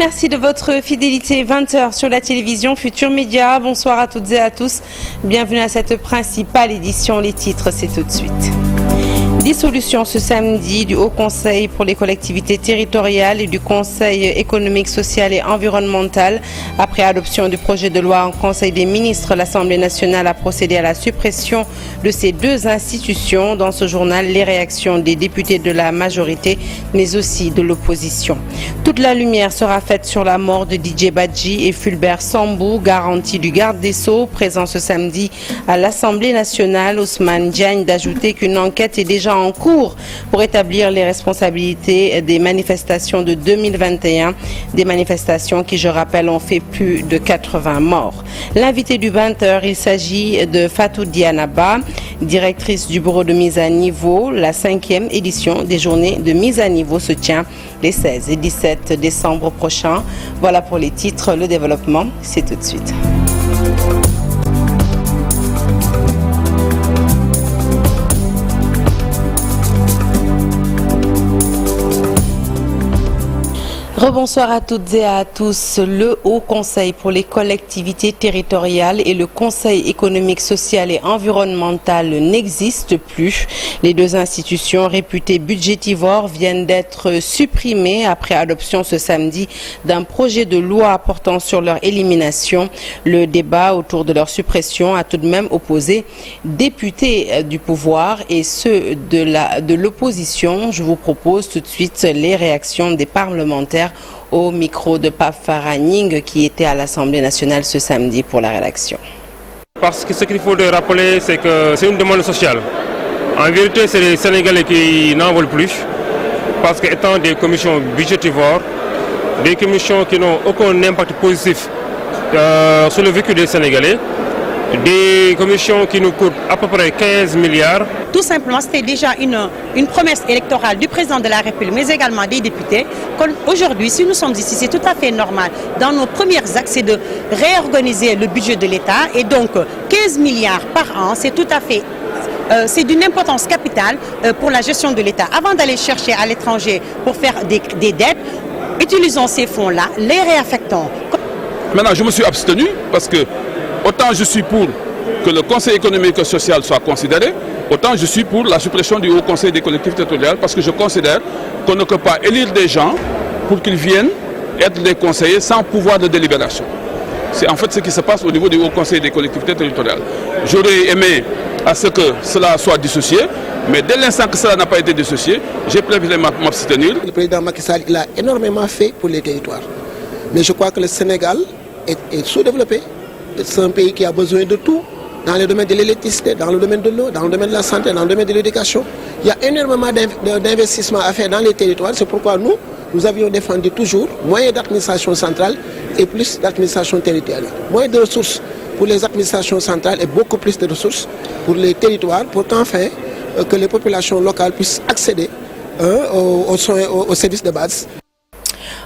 Merci de votre fidélité. 20h sur la télévision Futur Média. Bonsoir à toutes et à tous. Bienvenue à cette principale édition. Les titres, c'est tout de suite. Dissolution ce samedi du Haut Conseil pour les collectivités territoriales et du Conseil économique, social et environnemental. Après adoption du projet de loi en Conseil des ministres, l'Assemblée nationale a procédé à la suppression de ces deux institutions. Dans ce journal, les réactions des députés de la majorité, mais aussi de l'opposition. Toute la lumière sera faite sur la mort de Didier Badji et Fulbert Sambou, garantie du garde des Sceaux, présent ce samedi à l'Assemblée nationale. Ousmane Diagne d'ajouter qu'une enquête est déjà en cours pour établir les responsabilités des manifestations de 2021, des manifestations qui, je rappelle, ont fait plus de 80 morts. L'invité du 20h, il s'agit de Fatou Dianaba, directrice du bureau de mise à niveau. La 5e édition des journées de mise à niveau se tient les 16 et 17 décembre prochains. Voilà pour les titres, le développement, c'est tout de suite. Rebonsoir à toutes et à tous. Le Haut Conseil pour les collectivités territoriales et le Conseil économique, social et environnemental n'existent plus. Les deux institutions réputées budgétivores viennent d'être supprimées après adoption ce samedi d'un projet de loi portant sur leur élimination. Le débat autour de leur suppression a tout de même opposé députés du pouvoir et ceux de l'opposition. Je vous propose tout de suite les réactions des parlementaires au micro de Pape Faraning qui était à l'Assemblée nationale ce samedi pour la rédaction. Parce que ce qu'il faut rappeler, c'est que c'est une demande sociale. En vérité, c'est les Sénégalais qui n'en veulent plus, parce qu'étant des commissions budgétivores, des commissions qui n'ont aucun impact positif sur le vécu des Sénégalais, des commissions qui nous coûtent à peu près 15 milliards. Tout simplement, c'était déjà une promesse électorale du président de la République, mais également des députés. Aujourd'hui, si nous sommes ici, c'est tout à fait normal. Dans nos premières axes, c'est de réorganiser le budget de l'État. Et donc, 15 milliards par an, c'est tout à fait... c'est d'une importance capitale pour la gestion de l'État. Avant d'aller chercher à l'étranger pour faire des dettes, utilisons ces fonds-là, les réaffectons. Maintenant, je me suis abstenu parce que autant je suis pour que le Conseil économique et social soit considéré, autant je suis pour la suppression du Haut Conseil des collectivités territoriales parce que je considère qu'on ne peut pas élire des gens pour qu'ils viennent être des conseillers sans pouvoir de délibération. C'est en fait ce qui se passe au niveau du Haut Conseil des collectivités territoriales. J'aurais aimé à ce que cela soit dissocié, mais dès l'instant que cela n'a pas été dissocié, j'ai préféré m'abstenir. Le président Macky Sall, il a énormément fait pour les territoires. Mais je crois que le Sénégal est sous-développé. C'est un pays qui a besoin de tout, dans le domaine de l'électricité, dans le domaine de l'eau, dans le domaine de la santé, dans le domaine de l'éducation. Il y a énormément d'investissements à faire dans les territoires. C'est pourquoi nous avions défendu toujours moins d'administration centrale et plus d'administration territoriale. Moins de ressources pour les administrations centrales et beaucoup plus de ressources pour les territoires, pour qu'enfin que les populations locales puissent accéder aux services de base.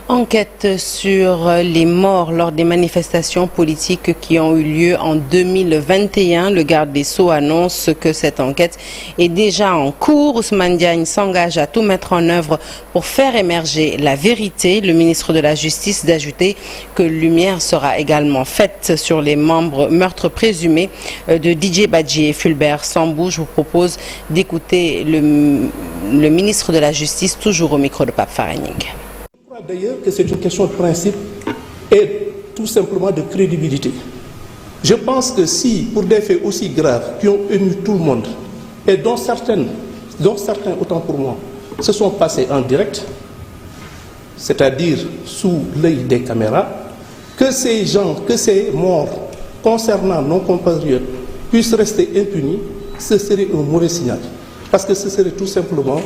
Enquête sur les morts lors des manifestations politiques qui ont eu lieu en 2021. Le garde des Sceaux annonce que cette enquête est déjà en cours. Ousmane Diagne s'engage à tout mettre en œuvre pour faire émerger la vérité. Le ministre de la Justice d'ajouter que lumière sera également faite sur les meurtres présumés de Didier Badji et Fulbert Sambou. Je vous propose d'écouter le ministre de la Justice, toujours au micro de Pape Faraning. D'ailleurs que c'est une question de principe et tout simplement de crédibilité. Je pense que si, pour des faits aussi graves qui ont ému tout le monde, et dont certains, autant pour moi, se sont passés en direct, c'est-à-dire sous l'œil des caméras, que ces gens, que ces morts concernant nos compatriotes puissent rester impunis, ce serait un mauvais signal. Parce que ce serait tout simplement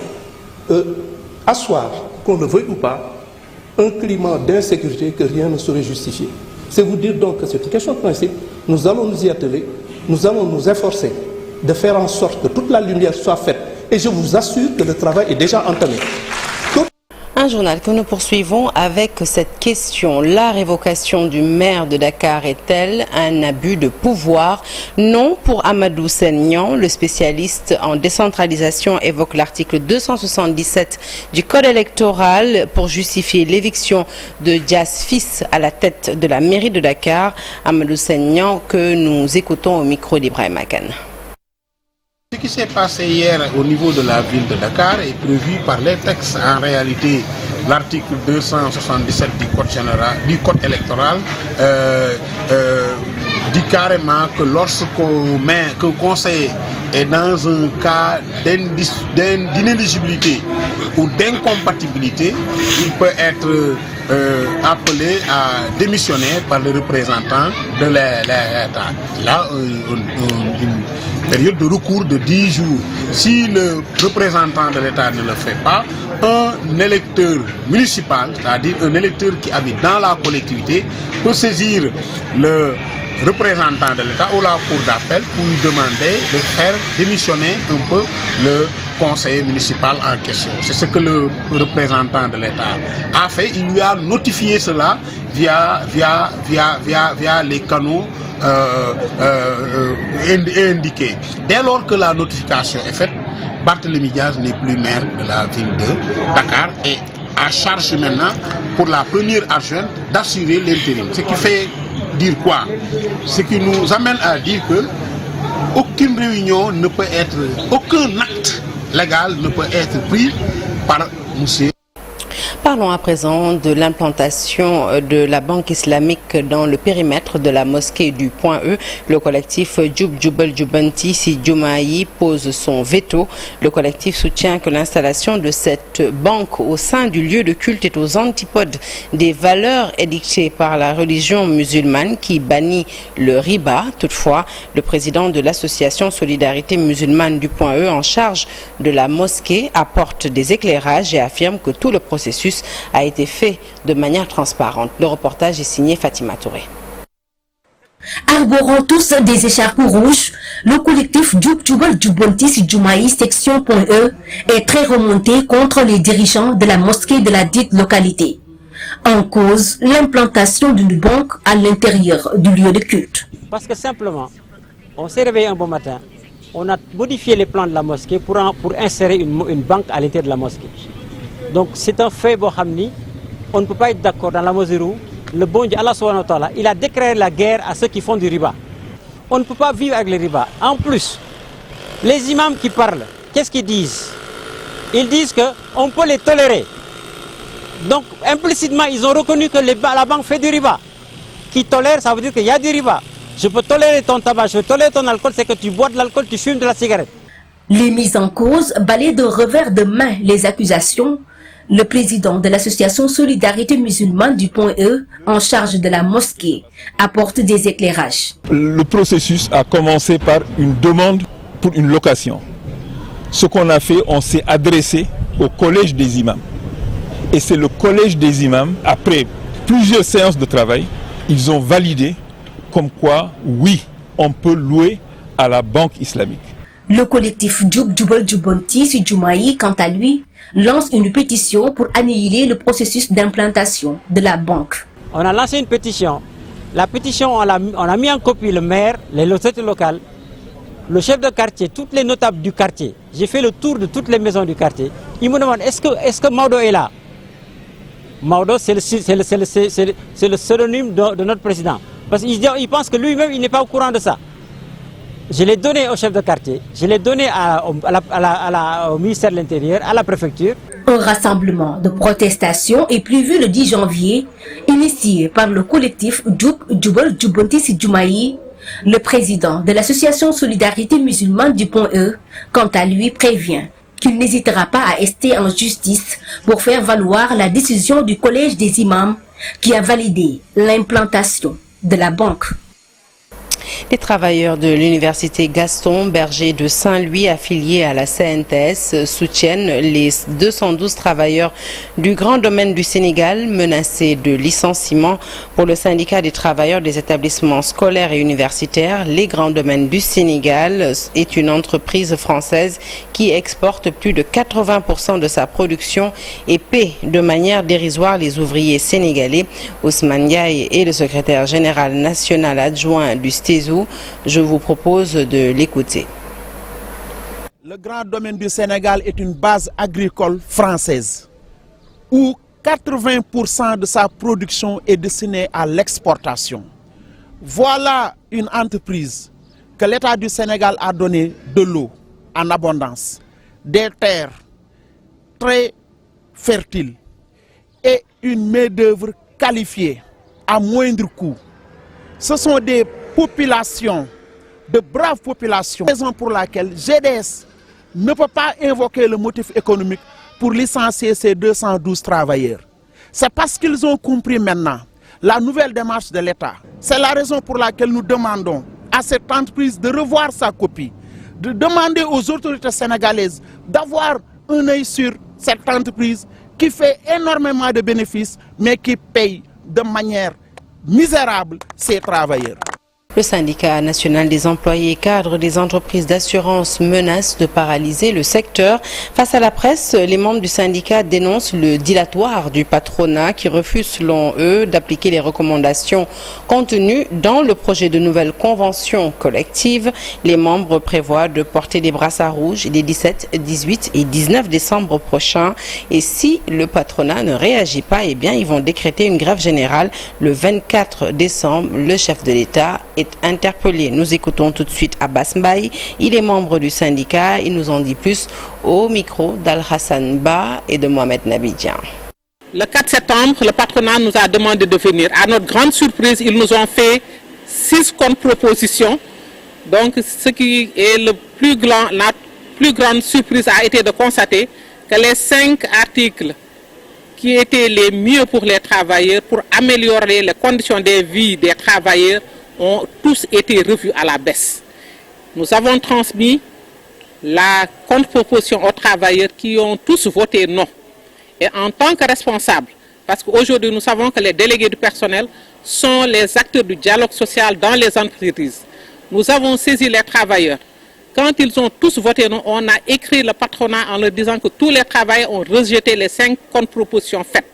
asseoir, qu'on le veuille ou pas, un climat d'insécurité que rien ne saurait justifier. C'est vous dire donc que c'est une question de principe. Nous allons nous y atteler, nous allons nous efforcer de faire en sorte que toute la lumière soit faite. Et je vous assure que le travail est déjà entamé. Un journal que nous poursuivons avec cette question. La révocation du maire de Dakar est-elle un abus de pouvoir? Non pour Amadou Sennion. Le spécialiste en décentralisation évoque l'article 277 du Code électoral pour justifier l'éviction de Dias fils à la tête de la mairie de Dakar. Amadou Sennion que nous écoutons au micro d'Ibrahim Akan. Ce qui s'est passé hier au niveau de la ville de Dakar est prévu par les textes. En réalité, l'article 277 du code électoral dit carrément que lorsqu'un conseiller est dans un cas d'inéligibilité ou d'incompatibilité, il peut être appelé à démissionner par le représentant de l'État. Là, une période de recours de 10 jours. Si le représentant de l'État ne le fait pas, un électeur municipal, c'est-à-dire un électeur qui habite dans la collectivité, peut saisir le représentant de l'État ou la cour d'appel pour lui demander de faire démissionner un peu le conseiller municipal en question. C'est ce que le représentant de l'État a fait. Il lui a notifié cela via les canaux indiqués. Dès lors que la notification est faite, Barthélémy Dias n'est plus maire de la ville de Dakar et à charge maintenant pour la première adjointe d'assurer l'intérim. Ce qui fait dire quoi? Ce qui nous amène à dire que aucune réunion ne peut être, aucun acte légal ne peut être pris par monsieur. Parlons à présent de l'implantation de la banque islamique dans le périmètre de la mosquée du Point E. Le collectif Djoub Djoubel Djoubanti Si Djoumaï pose son veto. Le collectif soutient que l'installation de cette banque au sein du lieu de culte est aux antipodes des valeurs édictées par la religion musulmane qui bannit le riba. Toutefois, le président de l'association Solidarité musulmane du Point E en charge de la mosquée apporte des éclairages et affirme que tout le processus a été fait de manière transparente. Le reportage est signé Fatima Touré. Arborant tous des écharpes rouges, le collectif Djoub Djoubel Djoubanti Si Djoumaï section Point E est très remonté contre les dirigeants de la mosquée de la dite localité. En cause, l'implantation d'une banque à l'intérieur du lieu de culte. Parce que simplement, on s'est réveillé un bon matin, on a modifié les plans de la mosquée pour insérer une banque à l'intérieur de la mosquée. Donc c'est un fait, on ne peut pas être d'accord dans la mesure où le bon Dieu, Allah subhanahu wa ta'ala, il a déclaré la guerre à ceux qui font du riba. On ne peut pas vivre avec le riba. En plus, les imams qui parlent, qu'est-ce qu'ils disent? Ils disent qu'on peut les tolérer. Donc implicitement, ils ont reconnu que la banque fait du riba. Qui tolère, ça veut dire qu'il y a du riba. Je peux tolérer ton tabac, je peux tolérer ton alcool, c'est que tu bois de l'alcool, tu fumes de la cigarette. Les mises en cause balayent de revers de main les accusations. Le président de l'association Solidarité musulmane du Point E, en charge de la mosquée, apporte des éclairages. Le processus a commencé par une demande pour une location. Ce qu'on a fait, on s'est adressé au collège des imams. Et c'est le collège des imams, après plusieurs séances de travail, ils ont validé comme quoi, oui, on peut louer à la banque islamique. Le collectif Djoub Djoubel Djoubanti Si Djoumaï, quant à lui, lance une pétition pour annihiler le processus d'implantation de la banque. On a lancé une pétition. La pétition, on a mis en copie le maire, les autorités locales, le chef de quartier, toutes les notables du quartier. J'ai fait le tour de toutes les maisons du quartier. Ils me demandent, est-ce que Maodo est là? Maodo, c'est le pseudonyme de notre président. Parce qu'il pense que lui-même, il n'est pas au courant de ça. Je l'ai donné au chef de quartier, je l'ai donné au ministère de l'Intérieur, à la préfecture. Un rassemblement de protestation est prévu le 10 janvier, initié par le collectif Djoub Djoubel Djoubanti Si Djoumaï. Le président de l'association Solidarité musulmane du Point E, quant à lui, prévient qu'il n'hésitera pas à rester en justice pour faire valoir la décision du collège des imams qui a validé l'implantation de la banque. Les travailleurs de l'université Gaston Berger de Saint-Louis, affiliés à la CNTS, soutiennent les 212 travailleurs du grand domaine du Sénégal menacés de licenciement. Pour le syndicat des travailleurs des établissements scolaires et universitaires, les grands domaines du Sénégal est une entreprise française qui exporte plus de 80% de sa production et paie de manière dérisoire les ouvriers sénégalais. Ousmane Ndiaye est le secrétaire général national adjoint du STESU. Je vous propose de l'écouter. Le grand domaine du Sénégal est une base agricole française où 80% de sa production est destinée à l'exportation. Voilà une entreprise que l'État du Sénégal a donné de l'eau en abondance, des terres très fertiles et une main-d'œuvre qualifiée à moindre coût. Ce sont des populations, de braves populations, raison pour laquelle GDS ne peut pas invoquer le motif économique pour licencier ces 212 travailleurs. C'est parce qu'ils ont compris maintenant la nouvelle démarche de l'État. C'est la raison pour laquelle nous demandons à cette entreprise de revoir sa copie, de demander aux autorités sénégalaises d'avoir un œil sur cette entreprise qui fait énormément de bénéfices, mais qui paye de manière misérable ses travailleurs. Le syndicat national des employés cadres des entreprises d'assurance menace de paralyser le secteur. Face à la presse, les membres du syndicat dénoncent le dilatoire du patronat qui refuse selon eux d'appliquer les recommandations contenues dans le projet de nouvelle convention collective. Les membres prévoient de porter des brassards rouges les 17, 18 et 19 décembre prochains. Et si le patronat ne réagit pas, eh bien, ils vont décréter une grève générale le 24 décembre. Le chef de l'État est interpellé. Nous écoutons tout de suite Abbas Mbaye. Il est membre du syndicat. Il nous en dit plus au micro d'Al-Hassan Ba et de Mohamed Nabidjan. Le 4 septembre, le patronat nous a demandé de venir. À notre grande surprise, ils nous ont fait 6 contre-propositions. Donc, ce qui est la plus grande surprise a été de constater que les 5 articles qui étaient les mieux pour les travailleurs, pour améliorer les conditions de vie des travailleurs, ont tous été revus à la baisse. Nous avons transmis la contre-proposition aux travailleurs qui ont tous voté non. Et en tant que responsables, parce qu'aujourd'hui nous savons que les délégués du personnel sont les acteurs du dialogue social dans les entreprises, nous avons saisi les travailleurs. Quand ils ont tous voté non, on a écrit le patronat en leur disant que tous les travailleurs ont rejeté les 5 contre-propositions faites.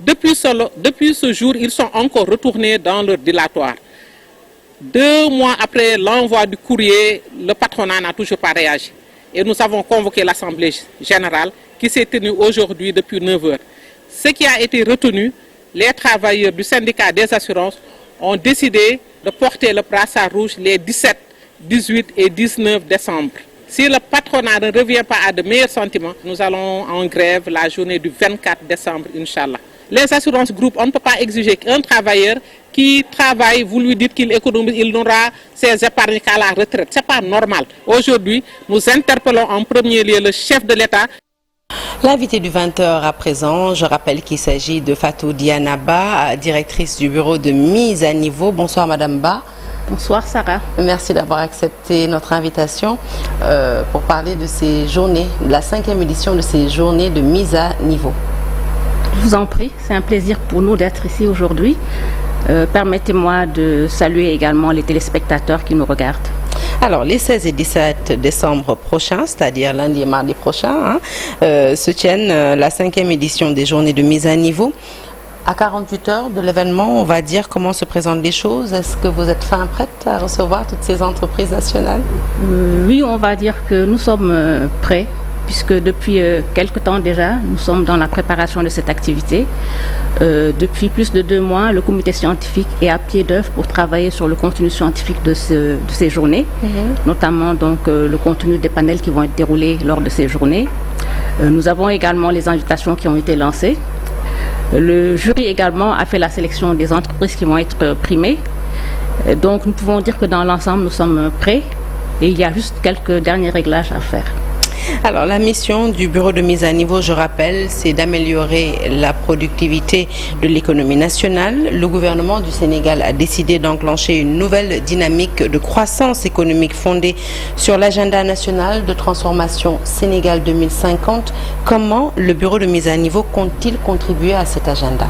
Depuis ce jour, ils sont encore retournés dans leur dilatoire. 2 mois après l'envoi du courrier, le patronat n'a toujours pas réagi. Et nous avons convoqué l'Assemblée générale qui s'est tenue aujourd'hui depuis 9 heures. Ce qui a été retenu, les travailleurs du syndicat des assurances ont décidé de porter le brassard rouge les 17, 18 et 19 décembre. Si le patronat ne revient pas à de meilleurs sentiments, nous allons en grève la journée du 24 décembre, Inch'Allah. Les assurances groupes, on ne peut pas exiger qu'un travailleur qui travaille, vous lui dites qu'il économise, il n'aura ses épargnes qu'à la retraite. Ce n'est pas normal. Aujourd'hui, nous interpellons en premier lieu le chef de l'État. L'invité du 20h à présent, je rappelle qu'il s'agit de Fatou Diana Ba, directrice du bureau de mise à niveau. Bonsoir Madame Ba. Bonsoir Sarah. Merci d'avoir accepté notre invitation pour parler de ces journées, de la 5e édition de ces journées de mise à niveau. Je vous en prie, c'est un plaisir pour nous d'être ici aujourd'hui. Permettez-moi de saluer également les téléspectateurs qui nous regardent. Alors, les 16 et 17 décembre prochains, c'est-à-dire lundi et mardi prochain, se tiennent la 5e édition des journées de mise à niveau. À 48 heures de l'événement, on va dire comment se présentent les choses. Est-ce que vous êtes fin prête à recevoir toutes ces entreprises nationales? Oui, on va dire que nous sommes prêts, puisque depuis quelque temps déjà, nous sommes dans la préparation de cette activité. Depuis plus de 2 mois, le comité scientifique est à pied d'œuvre pour travailler sur le contenu scientifique de ces journées, notamment donc le contenu des panels qui vont être déroulés lors de ces journées. Nous avons également les invitations qui ont été lancées. Le jury également a fait la sélection des entreprises qui vont être primées. Donc nous pouvons dire que dans l'ensemble, nous sommes prêts et il y a juste quelques derniers réglages à faire. Alors, la mission du bureau de mise à niveau, je rappelle, c'est d'améliorer la productivité de l'économie nationale. Le gouvernement du Sénégal a décidé d'enclencher une nouvelle dynamique de croissance économique fondée sur l'agenda national de transformation Sénégal 2050. Comment le bureau de mise à niveau compte-t-il contribuer à cet agenda ?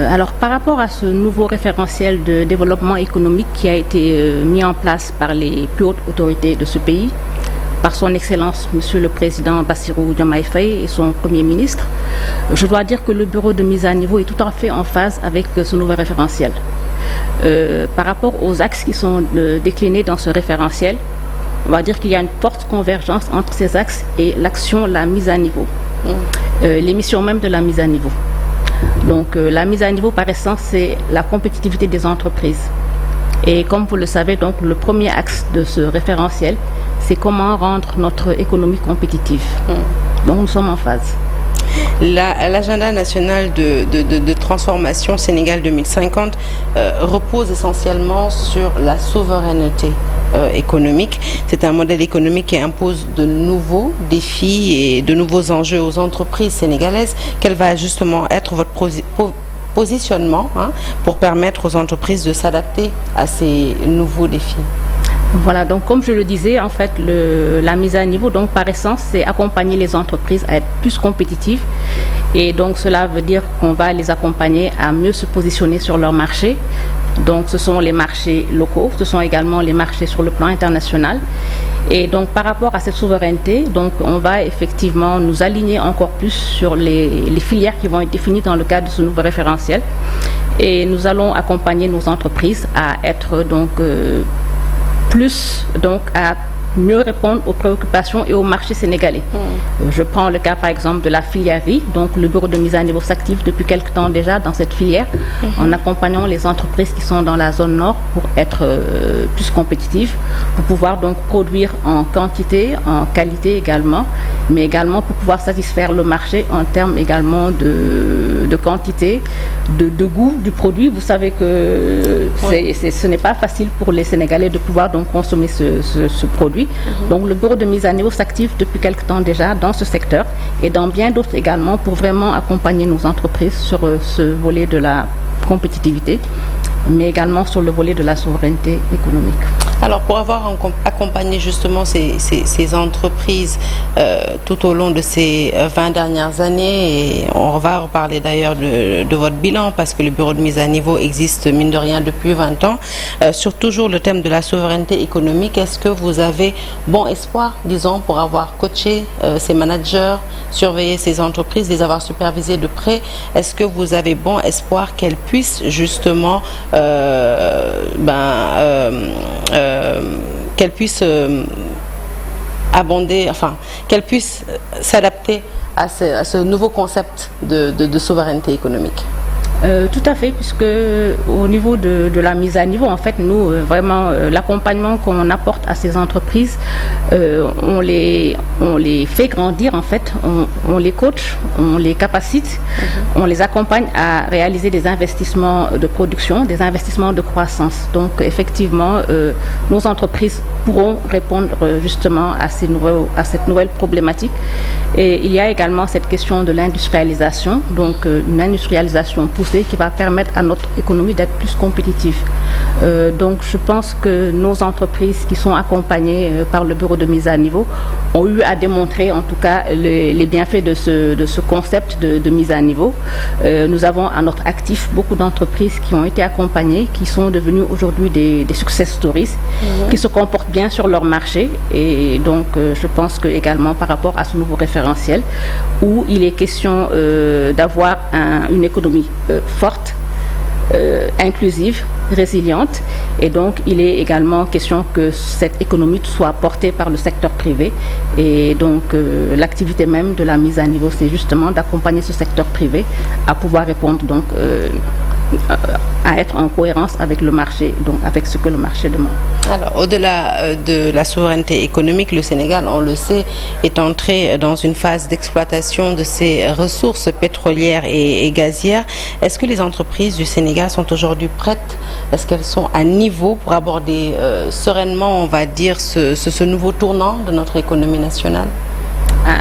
Alors, par rapport à ce nouveau référentiel de développement économique qui a été mis en place par les plus hautes autorités de ce pays, par son Excellence, Monsieur le Président Bassirou Diomaye Faye et son Premier ministre, je dois dire que le bureau de mise à niveau est tout à fait en phase avec ce nouveau référentiel. Par rapport aux axes qui sont déclinés dans ce référentiel, on va dire qu'il y a une forte convergence entre ces axes et l'action, la mise à niveau, les missions même de la mise à niveau. Donc la mise à niveau par essence, c'est la compétitivité des entreprises. Et comme vous le savez, donc le premier axe de ce référentiel, c'est comment rendre notre économie compétitive. Donc nous sommes en phase. L'agenda national de transformation Sénégal 2050 repose essentiellement sur la souveraineté économique. C'est un modèle économique qui impose de nouveaux défis et de nouveaux enjeux aux entreprises sénégalaises. Quel va justement être votre positionnement pour permettre aux entreprises de s'adapter à ces nouveaux défis? Voilà, donc comme je le disais, en fait, la mise à niveau, donc par essence, c'est accompagner les entreprises à être plus compétitives. Et donc cela veut dire qu'on va les accompagner à mieux se positionner sur leur marché. Donc ce sont les marchés locaux, ce sont également les marchés sur le plan international. Et donc par rapport à cette souveraineté, donc on va effectivement nous aligner encore plus sur les filières qui vont être définies dans le cadre de ce nouveau référentiel. Et nous allons accompagner nos entreprises à être donc à mieux répondre aux préoccupations et aux marchés sénégalais. Je prends le cas par exemple de la filière riz. Donc le bureau de mise à niveau s'active depuis quelque temps déjà dans cette filière en accompagnant les entreprises qui sont dans la zone nord pour être plus compétitives, pour pouvoir donc produire en quantité, en qualité également, mais également pour pouvoir satisfaire le marché en termes également de quantité, de goût du produit. Vous savez que ce n'est pas facile pour les Sénégalais de pouvoir donc consommer ce produit. Donc le bureau de mise à niveau s'active depuis quelque temps déjà dans ce secteur et dans bien d'autres également pour vraiment accompagner nos entreprises sur ce volet de la compétitivité, mais également sur le volet de la souveraineté économique. Alors pour avoir accompagné justement ces entreprises tout au long de ces 20 dernières années, et on va reparler d'ailleurs de votre bilan parce que le bureau de mise à niveau existe mine de rien depuis 20 ans, sur toujours le thème de la souveraineté économique, est-ce que vous avez bon espoir, disons, pour avoir coaché ces managers, surveillé ces entreprises, les avoir supervisées de près, est-ce que vous avez bon espoir qu'elles puissent justement qu'elle puisse qu'elle puisse s'adapter à ce nouveau concept de souveraineté économique? Tout à fait, puisque au niveau de la mise à niveau, en fait, nous, vraiment, l'accompagnement qu'on apporte à ces entreprises, on les fait grandir, en fait, on les coach, on les capacite, on les accompagne à réaliser des investissements de production, des investissements de croissance. Donc, effectivement, nos entreprises pourront répondre justement à cette nouvelle problématique. Et il y a également cette question de l'industrialisation, donc une industrialisation poussée qui va permettre à notre économie d'être plus compétitive. Donc je pense que nos entreprises qui sont accompagnées par le bureau de mise à niveau ont eu à démontrer en tout cas les bienfaits de ce concept de mise à niveau. Nous avons à notre actif beaucoup d'entreprises qui ont été accompagnées, qui sont devenues aujourd'hui des success stories, qui se comportent bien sur leur marché. Et donc je pense que également par rapport à ce nouveau référentiel où il est question d'avoir une économie forte, inclusive, résiliente, et donc il est également question que cette économie soit portée par le secteur privé, et donc l'activité même de la mise à niveau, c'est justement d'accompagner ce secteur privé à pouvoir répondre donc à être en cohérence avec le marché, donc avec ce que le marché demande. Alors, au-delà de la souveraineté économique, le Sénégal, on le sait, est entré dans une phase d'exploitation de ses ressources pétrolières et gazières. Est-ce que les entreprises du Sénégal sont aujourd'hui prêtes? Est-ce qu'elles sont à niveau pour aborder sereinement, on va dire, ce nouveau tournant de notre économie nationale?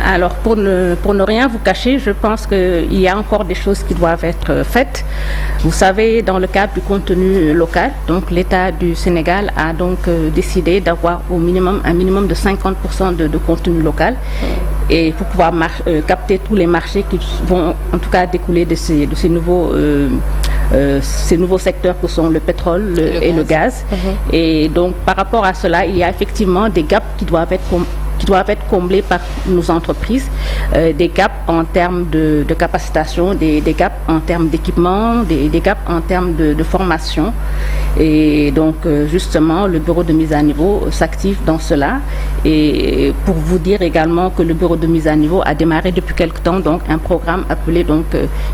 Alors, pour ne rien vous cacher, je pense qu'il y a encore des choses qui doivent être faites. Vous savez, dans le cadre du contenu local, donc l'État du Sénégal a donc décidé d'avoir un minimum de 50% de contenu local, et pour pouvoir capter tous les marchés qui vont en tout cas découler de ces nouveaux secteurs que sont le pétrole et le gaz. Et donc, par rapport à cela, il y a effectivement des gaps qui doivent être comblés par nos entreprises, des gaps en termes de capacitation, des gaps en termes d'équipement, des gaps en termes de formation. Et donc, justement, le bureau de mise à niveau s'active dans cela. Et pour vous dire également que le bureau de mise à niveau a démarré depuis quelque temps donc un programme appelé donc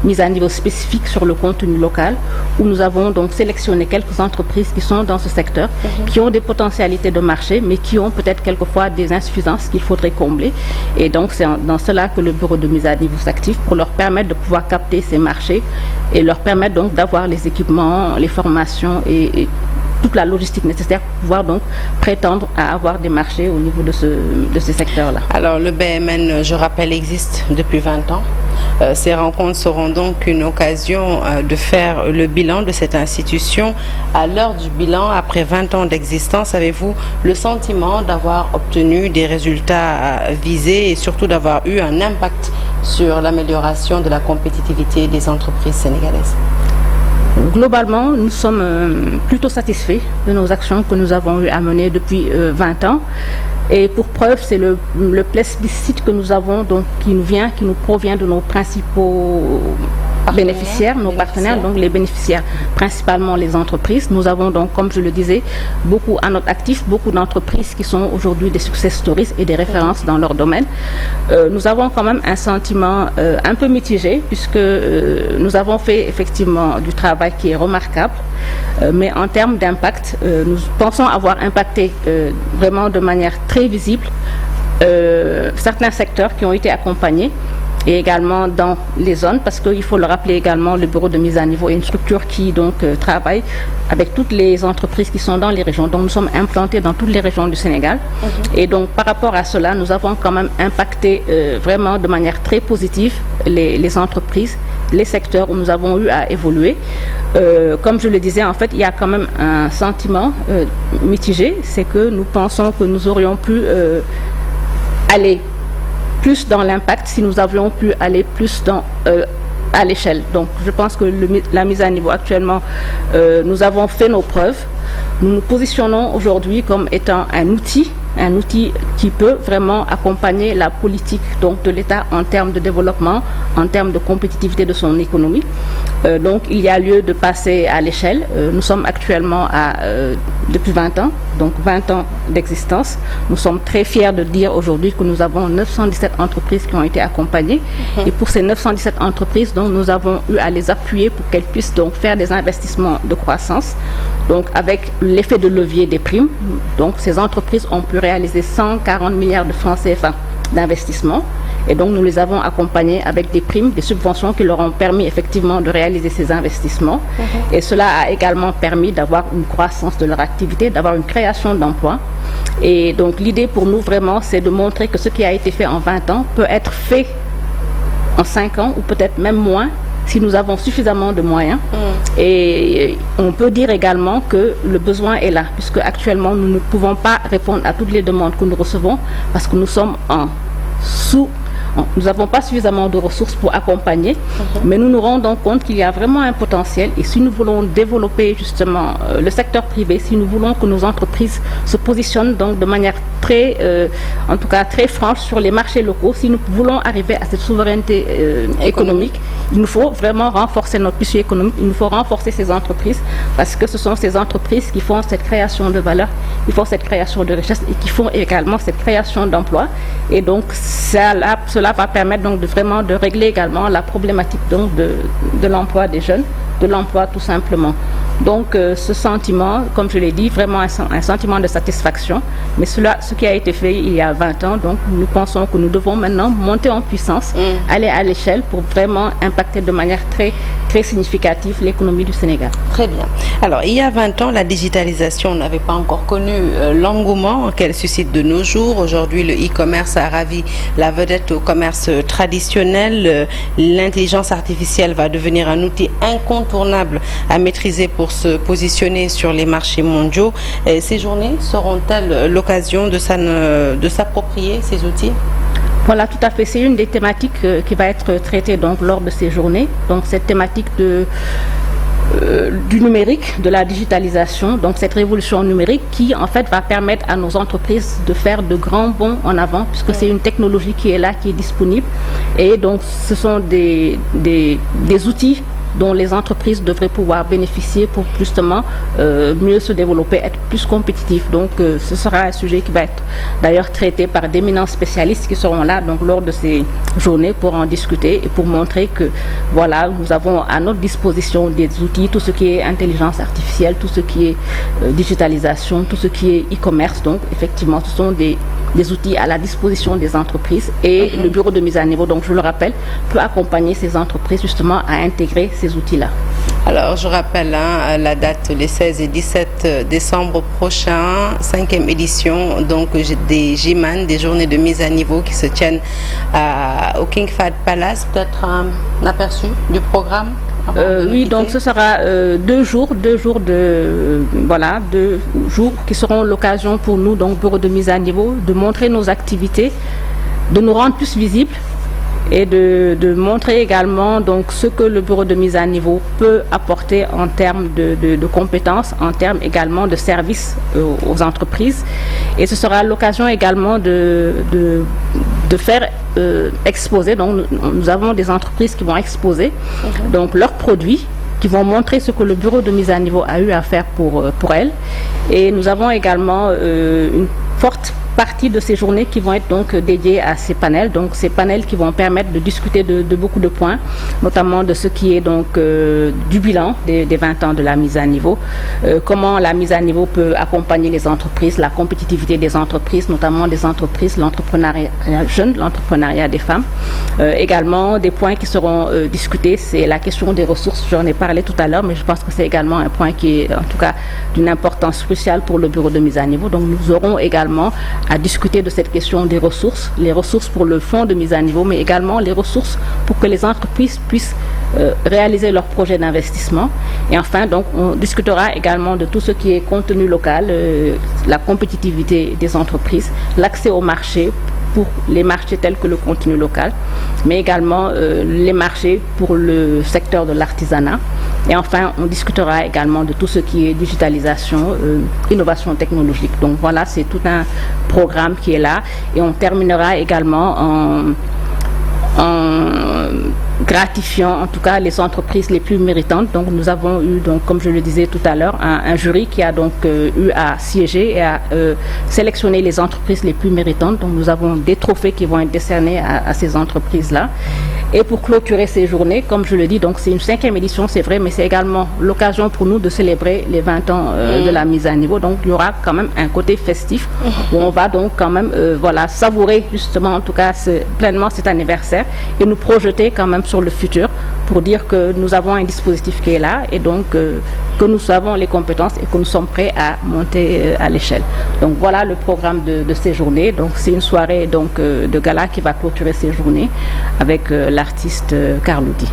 mise à niveau spécifique sur le contenu local, où nous avons donc sélectionné quelques entreprises qui sont dans ce secteur, qui ont des potentialités de marché, mais qui ont peut-être quelquefois des insuffisances qu'il faudrait combler. Et donc, c'est dans cela que le bureau de mise à niveau s'active, pour leur permettre de pouvoir capter ces marchés et leur permettre donc d'avoir les équipements, les formations et toute la logistique nécessaire pour pouvoir donc prétendre à avoir des marchés au niveau de ces secteurs-là. Alors, le BMN, je rappelle, existe depuis 20 ans. Ces rencontres seront donc une occasion de faire le bilan de cette institution. À l'heure du bilan, après 20 ans d'existence, avez-vous le sentiment d'avoir obtenu des résultats visés et surtout d'avoir eu un impact sur l'amélioration de la compétitivité des entreprises sénégalaises? Globalement, nous sommes plutôt satisfaits de nos actions que nous avons eu à mener depuis 20 ans. Et pour preuve, c'est le plébiscite que nous avons, donc, qui nous provient de nos principaux bénéficiaires, nos partenaires, donc les bénéficiaires, principalement les entreprises. Nous avons donc, comme je le disais, beaucoup à notre actif, beaucoup d'entreprises qui sont aujourd'hui des success stories et des références dans leur domaine. Nous avons quand même un sentiment un peu mitigé, puisque nous avons fait effectivement du travail qui est remarquable, mais en termes d'impact, nous pensons avoir impacté vraiment de manière très visible certains secteurs qui ont été accompagnés, et également dans les zones, parce qu'il faut le rappeler également, le bureau de mise à niveau est une structure qui donc travaille avec toutes les entreprises qui sont dans les régions. Donc nous sommes implantés dans toutes les régions du Sénégal. Et donc par rapport à cela, nous avons quand même impacté vraiment de manière très positive les entreprises, les secteurs où nous avons eu à évoluer. Comme je le disais, en fait, il y a quand même un sentiment mitigé, c'est que nous pensons que nous aurions pu aller plus dans l'impact si nous avions pu aller plus à l'échelle. Donc je pense que la mise à niveau actuellement, nous avons fait nos preuves. Nous nous positionnons aujourd'hui comme étant un outil qui peut vraiment accompagner la politique donc, de l'État en termes de développement, en termes de compétitivité de son économie. Donc il y a lieu de passer à l'échelle. Nous sommes actuellement depuis 20 ans, donc 20 ans d'existence. Nous sommes très fiers de dire aujourd'hui que nous avons 917 entreprises qui ont été accompagnées. Et pour ces 917 entreprises, donc, nous avons eu à les appuyer pour qu'elles puissent donc faire des investissements de croissance. Donc avec l'effet de levier des primes, donc ces entreprises ont pu réaliser 140 milliards de francs CFA d'investissement. Et donc nous les avons accompagnés avec des primes, des subventions qui leur ont permis effectivement de réaliser ces investissements. Et cela a également permis d'avoir une croissance de leur activité, d'avoir une création d'emplois. Et donc l'idée pour nous vraiment, c'est de montrer que ce qui a été fait en 20 ans peut être fait en 5 ans ou peut-être même moins, si nous avons suffisamment de moyens. Et on peut dire également que le besoin est là, puisque actuellement nous ne pouvons pas répondre à toutes les demandes que nous recevons, parce que nous sommes nous n'avons pas suffisamment de ressources pour accompagner, mais nous nous rendons compte qu'il y a vraiment un potentiel, et si nous voulons développer justement le secteur privé, si nous voulons que nos entreprises se positionnent donc de manière très, en tout cas très franche sur les marchés locaux, si nous voulons arriver à cette souveraineté économique, il nous faut vraiment renforcer notre tissu économique, il nous faut renforcer ces entreprises, parce que ce sont ces entreprises qui font cette création de valeur, qui font cette création de richesse et qui font également cette création d'emplois. Et donc cela va permettre donc vraiment de régler également la problématique donc de l'emploi des jeunes de l'emploi tout simplement. Donc ce sentiment, comme je l'ai dit, vraiment un sentiment de satisfaction. Mais ce qui a été fait il y a 20 ans, donc nous pensons que nous devons maintenant monter en puissance, aller à l'échelle pour vraiment impacter de manière très, très significative l'économie du Sénégal. Très bien. Alors il y a 20 ans, la digitalisation n'avait pas encore connu l'engouement qu'elle suscite de nos jours. Aujourd'hui, le e-commerce a ravi la vedette au commerce traditionnel. L'intelligence artificielle va devenir un outil incontournable à maîtriser pour se positionner sur les marchés mondiaux. Et ces journées seront-elles l'occasion de s'approprier ces outils? Voilà, tout à fait. C'est une des thématiques qui va être traitée donc, lors de ces journées. Donc cette thématique du numérique, de la digitalisation, donc cette révolution numérique qui en fait va permettre à nos entreprises de faire de grands bonds en avant puisque c'est une technologie qui est là, qui est disponible et donc ce sont des outils dont les entreprises devraient pouvoir bénéficier pour justement mieux se développer, être plus compétitifs. Donc ce sera un sujet qui va être d'ailleurs traité par d'éminents spécialistes qui seront là donc, lors de ces journées pour en discuter et pour montrer que voilà, nous avons à notre disposition des outils, tout ce qui est intelligence artificielle, tout ce qui est digitalisation, tout ce qui est e-commerce. Donc effectivement, ce sont des outils à la disposition des entreprises et le bureau de mise à niveau, donc je le rappelle, peut accompagner ces entreprises justement à intégrer ces outils-là. Alors je rappelle la date, les 16 et 17 décembre prochains, 5e édition donc des JMAN, des journées de mise à niveau qui se tiennent au King Fahd Palace. Peut-être un aperçu du programme? Oui, donc ce sera 2 jours qui seront l'occasion pour nous, donc bureau de mise à niveau, de montrer nos activités, de nous rendre plus visibles et de montrer également donc ce que le bureau de mise à niveau peut apporter en termes de compétences, en termes également de services aux entreprises. Et ce sera l'occasion également de faire exposer. Donc nous avons des entreprises qui vont exposer donc leurs produits, qui vont montrer ce que le bureau de mise à niveau a eu à faire pour elles. Et nous avons également une forte partie de ces journées qui vont être donc dédiées à ces panels. Donc ces panels qui vont permettre de discuter de beaucoup de points, notamment de ce qui est donc du bilan des 20 ans de la mise à niveau, comment la mise à niveau peut accompagner les entreprises, la compétitivité des entreprises, notamment des entreprises, l'entrepreneuriat jeune, l'entrepreneuriat des femmes. Également des points qui seront discutés, c'est la question des ressources. J'en ai parlé tout à l'heure, mais je pense que c'est également un point qui est en tout cas d'une importance cruciale pour le bureau de mise à niveau. Donc nous aurons également à discuter de cette question des ressources, les ressources pour le fonds de mise à niveau, mais également les ressources pour que les entreprises puissent réaliser leurs projets d'investissement. Et enfin, donc, on discutera également de tout ce qui est contenu local, la compétitivité des entreprises, l'accès au marché pour les marchés tels que le contenu local, mais également les marchés pour le secteur de l'artisanat. Et enfin, on discutera également de tout ce qui est digitalisation, innovation technologique. Donc voilà, c'est tout un programme qui est là. Et on terminera également en gratifiant en tout cas les entreprises les plus méritantes. Donc nous avons eu, donc, comme je le disais tout à l'heure, un jury qui a donc eu à siéger et à sélectionner les entreprises les plus méritantes. Donc nous avons des trophées qui vont être décernés à ces entreprises-là. Et pour clôturer ces journées, comme je le dis, donc c'est une 5e édition, c'est vrai, mais c'est également l'occasion pour nous de célébrer les 20 ans de la mise à niveau. Donc il y aura quand même un côté festif où on va donc quand même voilà, savourer justement en tout cas pleinement cet anniversaire et nous projeter quand même sur le futur pour dire que nous avons un dispositif qui est là et donc que nous avons les compétences et que nous sommes prêts à monter à l'échelle. Donc voilà le programme de ces journées. Donc c'est une soirée donc, de gala qui va clôturer ces journées avec l'artiste Carloudi.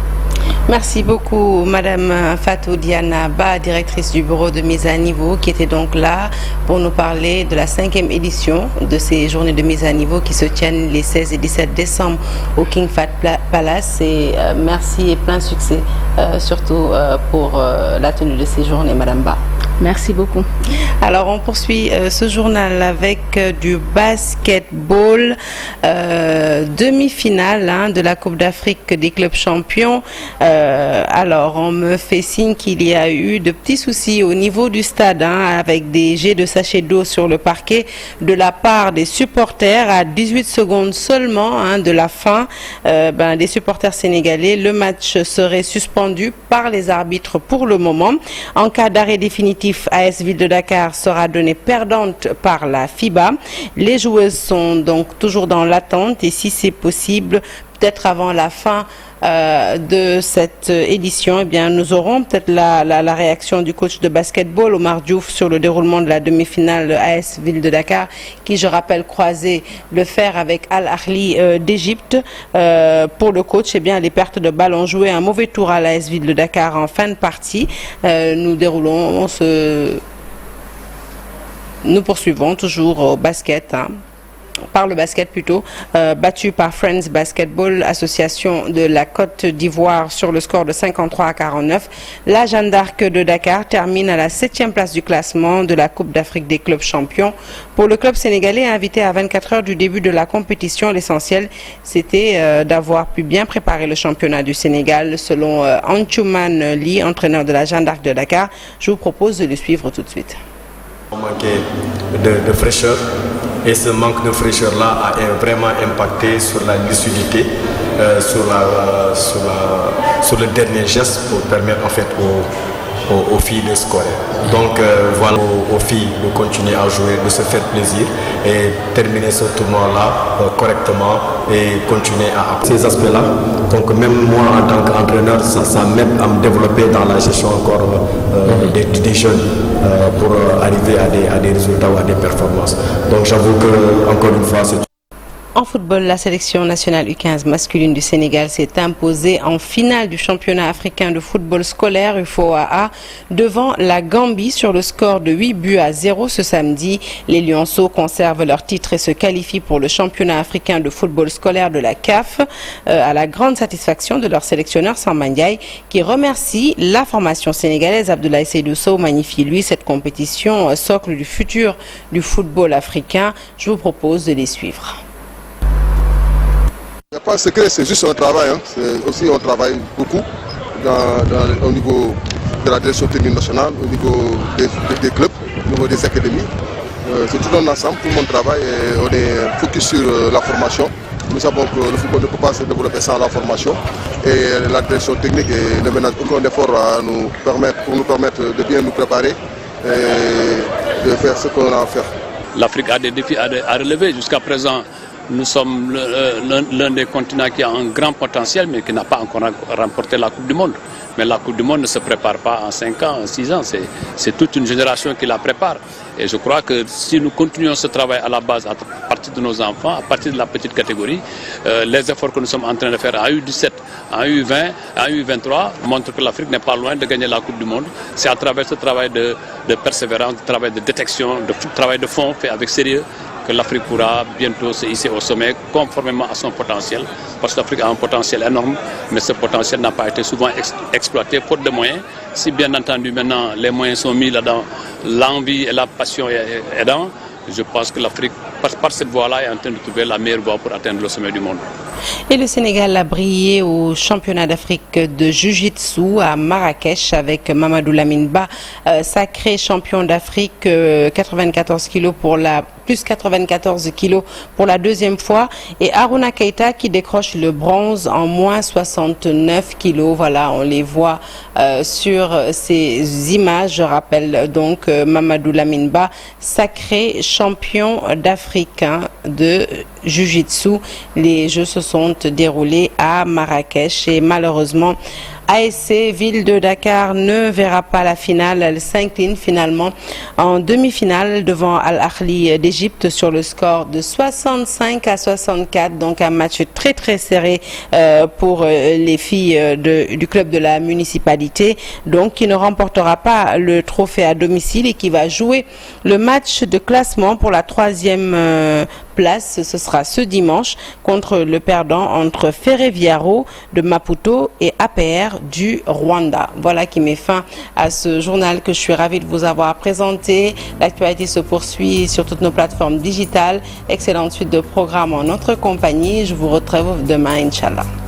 Merci beaucoup Madame Fatou Diana Ba, directrice du bureau de mise à niveau, qui était donc là pour nous parler de la 5e édition de ces journées de mise à niveau qui se tiennent les 16 et 17 décembre au King Fahd Palace. Et merci et plein succès, surtout pour la tenue de ces journées, Madame Ba. Merci beaucoup. Alors on poursuit ce journal avec du basketball, demi-finale de la Coupe d'Afrique des clubs champions. Alors on me fait signe qu'il y a eu de petits soucis au niveau du stade avec des jets de sachets d'eau sur le parquet de la part des supporters à 18 secondes seulement de la fin des supporters sénégalais. Le match serait suspendu par les arbitres pour le moment. En cas d'arrêt définitif, AS Ville de Dakar sera donnée perdante par la FIBA. Les joueuses sont donc toujours dans l'attente et si c'est possible, peut-être avant la fin de cette édition, eh bien, nous aurons peut-être la réaction du coach de basketball, Omar Diouf, sur le déroulement de la demi-finale AS Ville de Dakar, qui, je rappelle, croisait le fer avec Al Ahly d'Égypte. Pour le coach, eh bien, les pertes de balles ont joué un mauvais tour à l'AS Ville de Dakar en fin de partie. Nous poursuivons toujours au basket. Par le basket plutôt, battu par Friends Basketball, association de la Côte d'Ivoire sur le score de 53-49. La Jeanne d'Arc de Dakar termine à la 7e place du classement de la Coupe d'Afrique des clubs champions. Pour le club sénégalais invité à 24 heures du début de la compétition, l'essentiel c'était d'avoir pu bien préparer le championnat du Sénégal selon Anchouman Lee, entraîneur de la Jeanne d'Arc de Dakar. Je vous propose de le suivre tout de suite. On manquait de fraîcheur et ce manque de fraîcheur-là a vraiment impacté sur la lucidité, sur le dernier geste pour permettre en fait aux filles de scorer. Donc voilà aux filles de continuer à jouer, de se faire plaisir et terminer ce tournoi-là correctement et continuer à ces aspects-là. Donc même moi en tant qu'entraîneur, ça m'aide à me développer dans la gestion encore des jeunes pour arriver à des résultats ou à des performances. Donc j'avoue que encore une fois c'est... En football, la sélection nationale U15 masculine du Sénégal s'est imposée en finale du championnat africain de football scolaire UFOAA devant la Gambie sur le score de 8-0 ce samedi. Les Lionceaux conservent leur titre et se qualifient pour le championnat africain de football scolaire de la CAF à la grande satisfaction de leur sélectionneur Samba Ndiaye qui remercie la formation sénégalaise. Abdoulaye Seydou Sow magnifie lui cette compétition socle du futur du football africain. Je vous propose de les suivre. Il n'y a pas de secret, c'est juste un travail. C'est aussi on travaille beaucoup au niveau de la direction technique nationale, au niveau des clubs, au niveau des académies. C'est tout un ensemble, tout le monde travaille et on est focus sur la formation. Nous savons que le football ne peut pas se développer sans la formation et la direction technique ne ménage aucun effort pour nous permettre de bien nous préparer et de faire ce qu'on a à faire. L'Afrique a des défis à relever jusqu'à présent. Nous sommes l'un des continents qui a un grand potentiel mais qui n'a pas encore remporté la Coupe du Monde. Mais la Coupe du Monde ne se prépare pas en 5 ans, en 6 ans. C'est toute une génération qui la prépare. Et je crois que si nous continuons ce travail à la base, à partir de nos enfants, à partir de la petite catégorie, les efforts que nous sommes en train de faire en U17, en U20, en U23 montrent que l'Afrique n'est pas loin de gagner la Coupe du Monde. C'est à travers ce travail de persévérance, de travail de détection, de travail de fond fait avec sérieux, que l'Afrique pourra bientôt se hisser au sommet conformément à son potentiel. Parce que l'Afrique a un potentiel énorme, mais ce potentiel n'a pas été souvent exploité faute de moyens. Si bien entendu maintenant les moyens sont mis là-dedans, l'envie et la passion aidant, je pense que l'Afrique, par cette voie-là, est en train de trouver la meilleure voie pour atteindre le sommet du monde. Et le Sénégal a brillé au championnat d'Afrique de Jiu-Jitsu à Marrakech avec Mamadou Lamine Ba, sacré champion d'Afrique 94 kg plus 94 kilos pour la deuxième fois, et Aruna Keita qui décroche le bronze en moins 69 kilos. Voilà, on les voit sur ces images. Je rappelle donc Mamadou Lamine Ba, sacré champion d'Afrique de Jiu-Jitsu. Les Jeux se sont déroulés à Marrakech et malheureusement ASC Ville de Dakar ne verra pas la finale. Elle s'incline finalement en demi-finale devant Al Ahly d'Égypte sur le score de 65-64. Donc un match très très serré pour les filles du club de la municipalité, donc qui ne remportera pas le trophée à domicile et qui va jouer le match de classement pour la troisième place. Ce sera ce dimanche contre le perdant entre Ferroviario de Maputo et APR du Rwanda. Voilà qui met fin à ce journal que je suis ravie de vous avoir présenté. L'actualité se poursuit sur toutes nos plateformes digitales. Excellente suite de programmes en notre compagnie. Je vous retrouve demain, Inch'Allah.